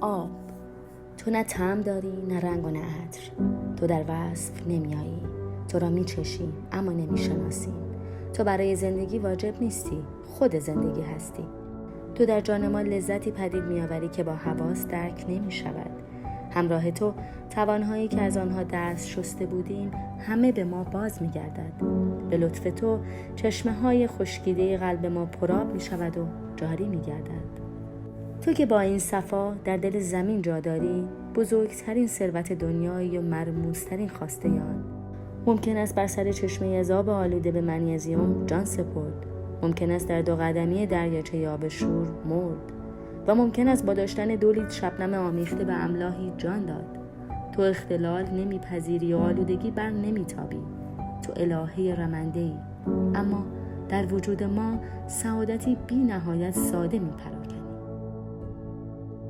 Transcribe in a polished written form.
آب. تو نه طعم داری نه رنگ و نه عطر. تو در وصف نمیایی. تو را میچشیم اما نمیشناسیم. تو برای زندگی واجب نیستی، خود زندگی هستی. تو در جان ما لذتی پدید میآوری که با حواس درک نمیشود. همراه تو توانهایی که از آنها دست شسته بودیم همه به ما باز میگردد. به لطف تو چشمه های خشکیده قلب ما پرآب میشود و جاری میگردد. تو که با این صفا در دل زمین جا داری، بزرگترین ثروت دنیایی و مرموزترین خواسته آن. ممکن است بر سر چشمه عذاب آلوده به منیزیم جان سپرد. ممکن است در 2 قدمی دریاچه آب شور مرد. و ممکن است با داشتن 2 لیتر شبنم آمیخته به املاحی جان داد. تو اختلال نمیپذیری و آلودگی بر نمیتابی. تو الهه رمنده‌ای، اما در وجود ما سعادتی بی نهایت ساده میپرد.